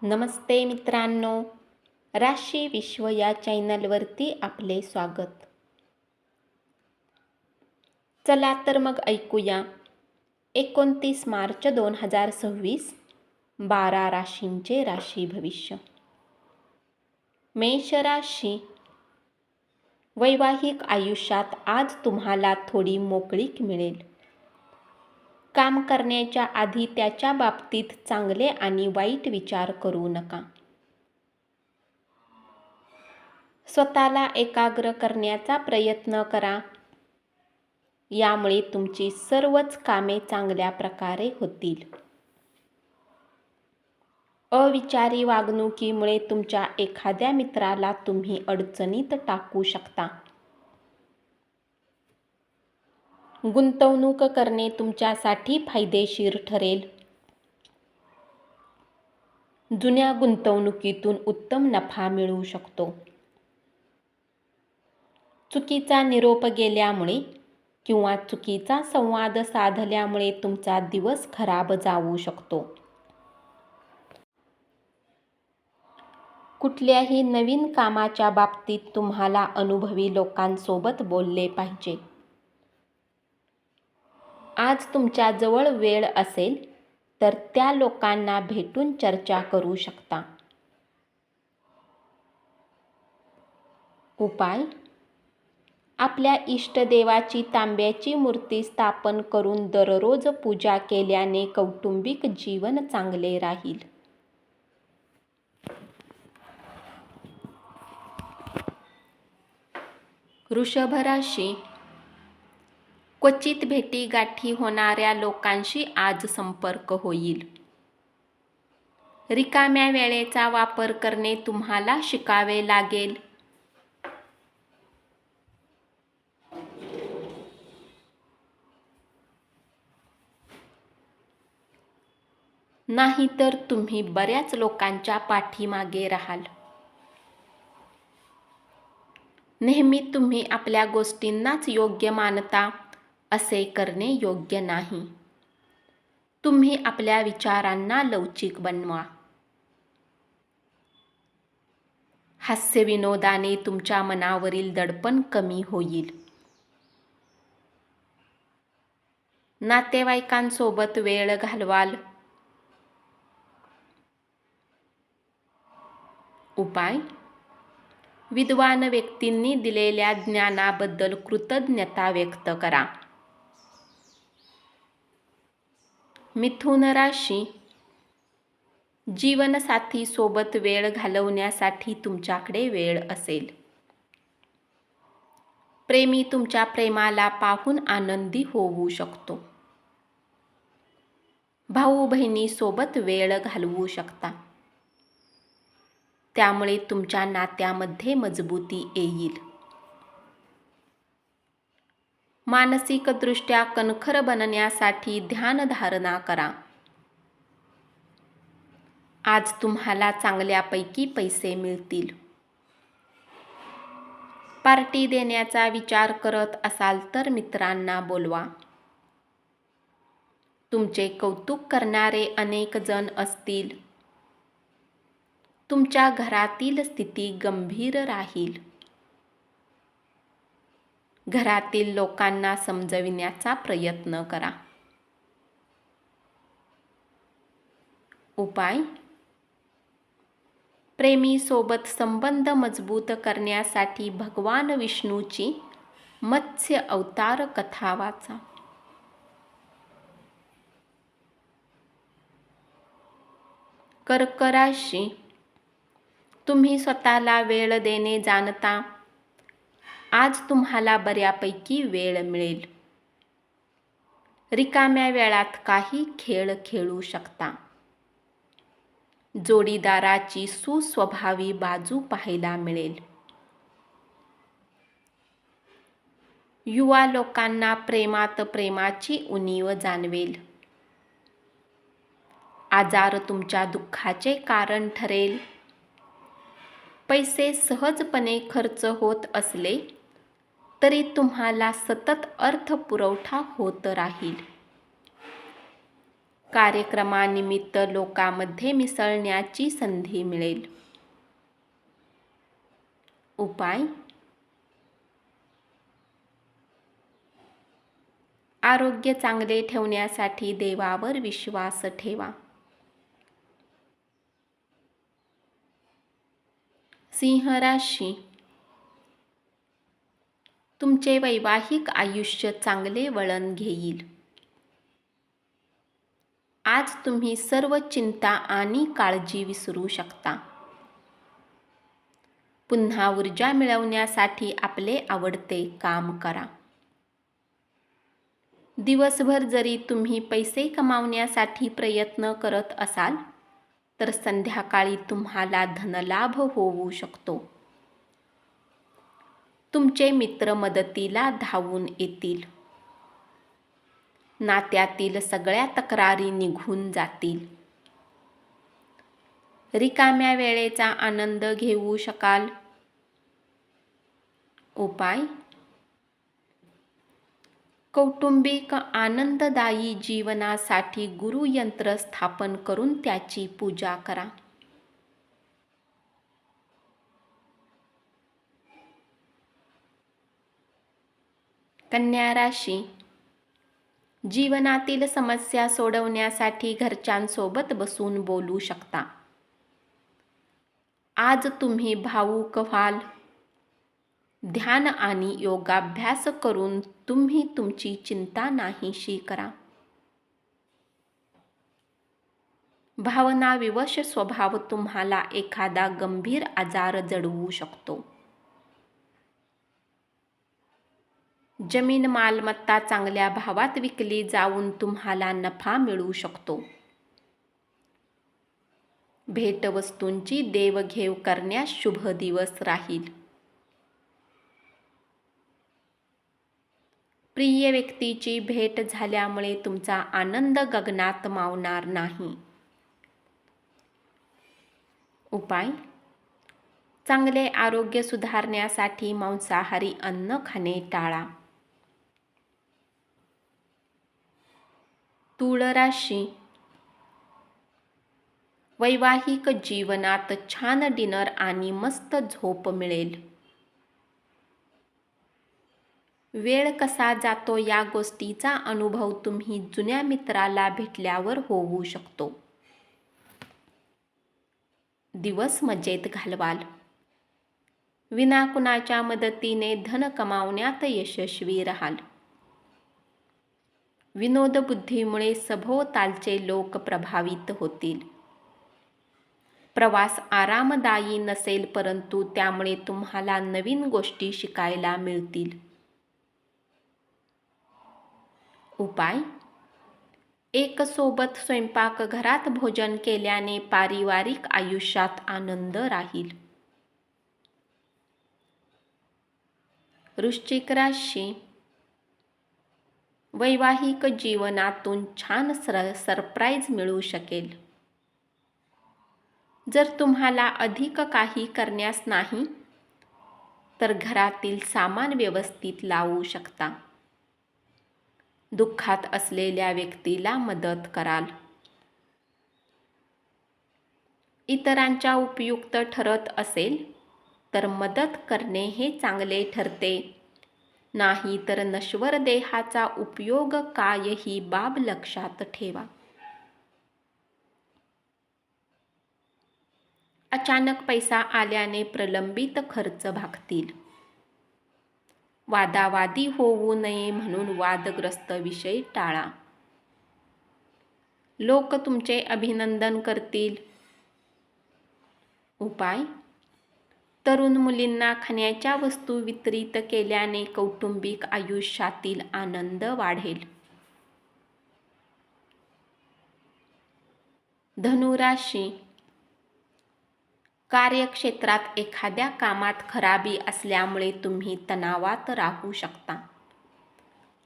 नमस्ते मित्रांनो, राशी विश्व या चॅनलवरती आपले स्वागत. चला तर मग ऐकूया 29 मार्च 2026 12 राशींचे राशी भविष्य. मेष राशी. वैवाहिक आयुष्यात आज तुम्हाला थोडी मोकळीक मिळेल. काम करण्याच्या आधी त्याच्या बाबतीत चांगले आणि वाईट विचार करू नका. स्वतःला एकाग्र करण्याचा प्रयत्न करा. यामुळे तुमची सर्वच कामे चांगल्या प्रकारे होतील. अविचारी वागणुकीमुळे तुमच्या एखाद्या मित्राला तुम्ही अडचणीत टाकू शकता. गुंतवणूक करणे तुमच्यासाठी फायदेशीर ठरेल. जुन्या गुंतवणुकीतून उत्तम नफा मिळू शकतो. चुकीचा निरोप गेल्यामुळे किंवा चुकीचा संवाद साधल्यामुळे तुमचा दिवस खराब जाऊ शकतो. कुठल्याही नवीन कामाच्या बाबतीत तुम्हाला अनुभवी लोकांसोबत बोलले पाहिजे. आज तुमच्या जवळ वेळ असेल तर त्या लोकांना भेटून चर्चा करू शकता. उपाय: आपल्या इष्टदेवाची तांब्याची मूर्ती स्थापन करून दररोज पूजा केल्याने कौटुंबिक जीवन चांगले राहील. वृषभ राशी. क्वचित भेटीगाठी होणाऱ्या लोकांशी आज संपर्क होईल. रिकाम्या वेळेचा वापर करणे तुम्हाला शिकावे लागेल. नाहीतर तुम्ही बऱ्याच लोकांच्या पाठीमागे राहाल. नेहमी तुम्ही आपल्या गोष्टींनाच योग्य मानता, असे करणे योग्य नाही. तुम्ही आपल्या विचारांना लवचिक बनवा. हास्यविनोदाने तुमच्या मनावरील दडपण कमी होईल. नातेवाईकांसोबत वेळ घालवाल. उपाय: विद्वान व्यक्तींनी दिलेल्या ज्ञानाबद्दल कृतज्ञता व्यक्त करा. मिथुन राशी. जीवनसाथी सोबत वेळ घालवण्यासाठी तुमच्याकडे वेळ असेल. प्रेमी तुमच्या प्रेमाला पाहून आनंदी होऊ शकतो. भाऊ बहिणी सोबत वेळ घालवू शकता. त्यामुळे तुमच्या नात्यामध्ये मजबूती येईल. मानसिकदृष्ट्या कणखर बनण्यासाठी ध्यानधारणा करा. आज तुम्हाला चांगल्यापैकी पैसे मिळतील. पार्टी देण्याचा विचार करत असाल तर मित्रांना बोलवा. तुमचे कौतुक करणारे अनेक जण असतील. तुमच्या घरातील स्थिती गंभीर राहील. घरातील लोकांना समजविण्याचा प्रयत्न करा. उपाय: प्रेमी सोबत संबंध मजबूत करण्यासाठी भगवान विष्णूची मत्स्य अवतार कथा वाचा. कर्क राशी. तुम्ही स्वतःला वेळ देणे जाणता. आज तुम्हाला बऱ्यापैकी वेळ मिळेल. रिकाम्या वेळात काही खेळ खेळू शकता. जोडीदाराची सुस्वभावी बाजू पाहायला मिळेल. युवा लोकांना प्रेमात प्रेमाची उणीव जाणवेल. आजार तुमच्या दुःखाचे कारण ठरेल. पैसे सहजपणे खर्च होत असले तरी तुम्हाला सतत अर्थपुरवठा होत राहील. कार्यक्रमानिमित्त लोकांमध्ये मिसळण्याची संधी मिळेल. उपाय: आरोग्य चांगले ठेवण्यासाठी देवावर विश्वास ठेवा. सिंह राशी: तुमचे वैवाहिक आयुष्य चांगले वळण घेईल. आज तुम्ही सर्व चिंता आणि काळजी विसरू शकता. पुन्हा ऊर्जा मिळवण्यासाठी आपले आवडते काम करा. दिवसभर जरी तुम्ही पैसे कमावण्यासाठी प्रयत्न करत असाल तर संध्याकाळी तुम्हाला धनलाभ होऊ शकतो. तुमचे मित्र मदतीला धावून येतील. नात्यातील सगळ्या तक्रारी निघून जातील. रिकाम्या वेळेचा आनंद घेऊ शकाल. उपाय: कौटुंबिक आनंददायी जीवनासाठी गुरुयंत्र स्थापन करून त्याची पूजा करा. कन्या राशी: जीवनातील समस्या सोडवण्यासाठी घरच्यांसोबत बसून बोलू शकता. आज तुम्ही भावुक व्हाल. ध्यान आणि योगाभ्यास करून तुम्ही तुमची चिंता नाहीशी करा. भावनाविवश स्वभाव तुम्हाला एखादा गंभीर आजार जडवू शकतो. जमीन मालमत्ता चांगल्या भावात विकली जाऊन तुम्हाला नफा मिळू शकतो. भेटवस्तूंची देवघेव करण्यास शुभ दिवस राहील. प्रिय व्यक्तीची भेट झाल्यामुळे तुमचा आनंद गगनात मावणार नाही. उपाय: चांगले आरोग्य सुधारण्यासाठी मांसाहारी अन्न खाणे टाळा. तुळ राशी: वैवाहिक जीवनात छान डिनर आणि मस्त झोप मिळेल. वेळ कसा जातो या गोष्टीचा अनुभव तुम्ही जुन्या मित्राला भेटल्यावर होऊ शकतो. दिवस मजेत घालवाल. विना कुणाच्या मदतीने धन कमावण्यात यशस्वी राहाल. विनोदबुद्धीमुळे सभोवतालचे लोक प्रभावित होतील. प्रवास आरामदायी नसेल परंतु त्यामुळे तुम्हाला नवीन गोष्टी शिकायला मिळतील. उपाय: एक सोबत स्वयंपाकघरात भोजन केल्याने पारिवारिक आयुष्यात आनंद राहील. वृश्चिक राशी: वैवाहिक जीवनातून छान सरप्राईज मिळू शकेल. जर तुम्हाला अधिक काही करण्यास नाही तर घरातील सामान व्यवस्थित लावू शकता. दुःखात असलेल्या व्यक्तीला मदत कराल. इतरांच्या उपयुक्त ठरत असेल तर मदत करणे हे चांगले ठरते. नाही तर नश्वर देहाचा उपयोग काय ही बाब लक्षात ठेवा. अचानक पैसा आल्याने प्रलंबित खर्च भागतील. वादावादी होऊ नये म्हणून वादग्रस्त विषय टाळा. लोक तुमचे अभिनंदन करतील. उपाय: तरुण मुलींना खाण्याच्या वस्तू वितरित केल्याने कौटुंबिक आयुष्यातील आनंद वाढेल. धनु राशी: कार्यक्षेत्रात एखाद्या कामात खराबी असल्यामुळे तुम्ही तणावात राहू शकता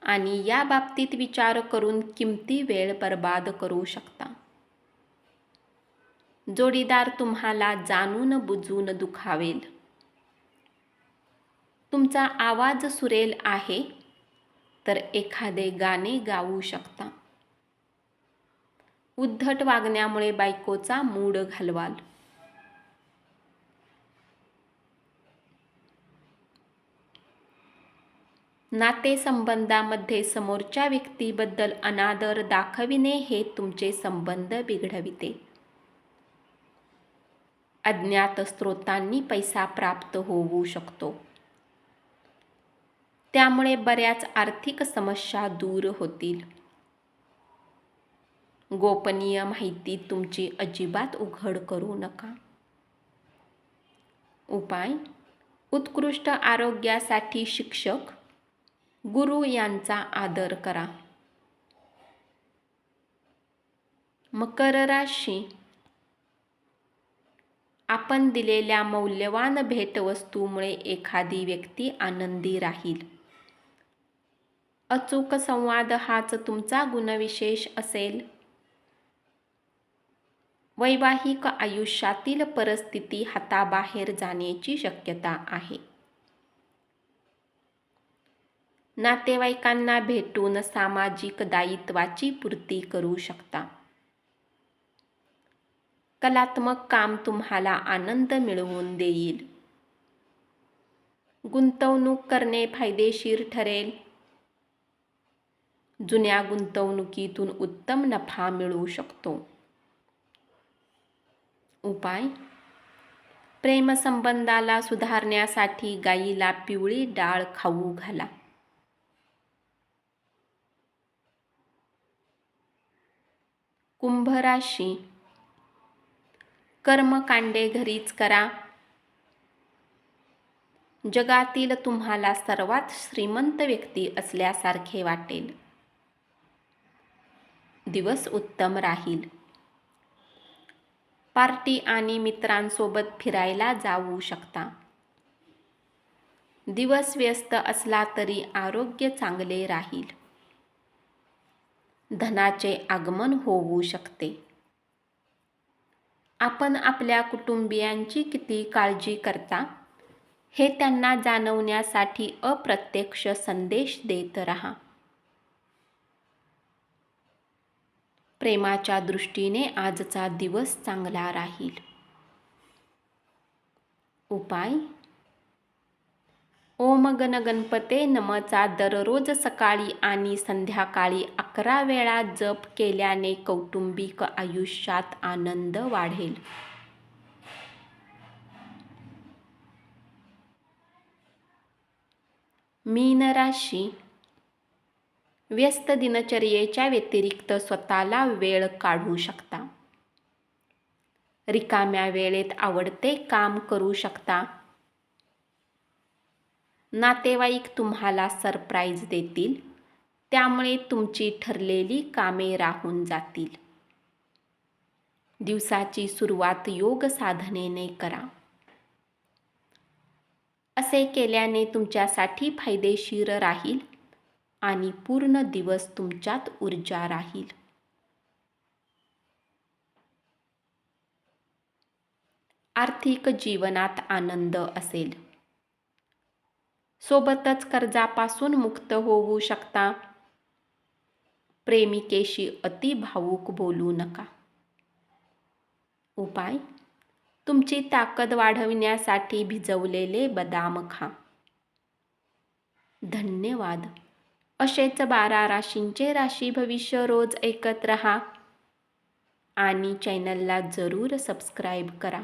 आणि या बाबतीत विचार करून किमती वेळ बर्बाद करू शकता. जोडीदार तुम्हाला जाणून बुजून दुखावेल. तुमचा आवाज सुरेल आहे तर एखादे गाणे गाऊ शकता. उद्धट वागण्यामुळे बायकोचा मूड घालवाल. नातेसंबंधामध्ये समोरच्या व्यक्तीबद्दल अनादर दाखविणे हे तुमचे संबंध बिघडविते. अज्ञात स्रोतांनी पैसा प्राप्त होऊ शकतो. त्यामुळे बऱ्याच आर्थिक समस्या दूर होतील. गोपनीय माहिती तुमची अजिबात उघड करू नका. उपाय: उत्कृष्ट आरोग्यासाठी शिक्षक, गुरु यांचा आदर करा. मकर राशी: आपण दिलेल्या मौल्यवान भेटवस्तूमुळे एखादी व्यक्ती आनंदी राहील. अचूक संवाद हाच तुमचा गुणविशेष असेल. वैवाहिक आयुष्यातील परिस्थिती हाताबाहेर जाण्याची शक्यता आहे. नातेवाईकांना भेटून सामाजिक दायित्वाची पूर्ती करू शकता. कलात्मक काम तुम्हाला आनंद मिळवून देईल. गुंतवणूक करणे फायदेशीर ठरेल. जुन्या गुंतवणुकीतून उत्तम नफा मिळू शकतो. उपाय: प्रेमसंबंधाला सुधारण्यासाठी गायीला पिवळी डाळ खाऊ घाला. कुंभ राशी: कर्मकांडे घरीच करा. जगातील तुम्हाला सर्वात श्रीमंत व्यक्ती असल्यासारखे वाटेल. दिवस उत्तम राहील. पार्टी आणि मित्रांसोबत फिरायला जाऊ शकता. दिवस व्यस्त असला तरी आरोग्य चांगले राहील. धनाचे आगमन होऊ शकते. आपण आपल्या कुटुंबियांची किती काळजी करता हे त्यांना जाणवण्यासाठी अप्रत्यक्ष संदेश देत राहा. प्रेमाच्या दृष्टीने आजचा दिवस चांगला राहील. उपाय: ओम गण गणपते नम:चा दररोज सकाळी आणि संध्याकाळी 11 वेळा जप केल्याने कौटुंबिक आयुष्यात आनंद वाढेल. मीन राशी: व्यस्त दिनचर्येच्या व्यतिरिक्त स्वतःला वेळ काढू शकता. रिकाम्या वेळेत आवडते काम करू शकता. नातेवाईक तुम्हाला सरप्राईज देतील, त्यामुळे तुमची ठरलेली कामे राहून जातील. दिवसाची सुरुवात योग साधनेने करा. असे केल्याने तुमच्यासाठी फायदेशीर राहील आणि पूर्ण दिवस तुमच्यात ऊर्जा राहील. आर्थिक जीवनात आनंद असेल. सोबतच कर्जापासून मुक्त होऊ शकता. प्रेमिकेशी अति भावूक बोलू नका. उपाय: तुमची ताकद वाढविण्यासाठी भिजवलेले बदाम खा. धन्यवाद. असेच 12 राशींचे राशी भविष्य रोज ऐकत रहा आणि चॅनलला जरूर सबस्क्राईब करा.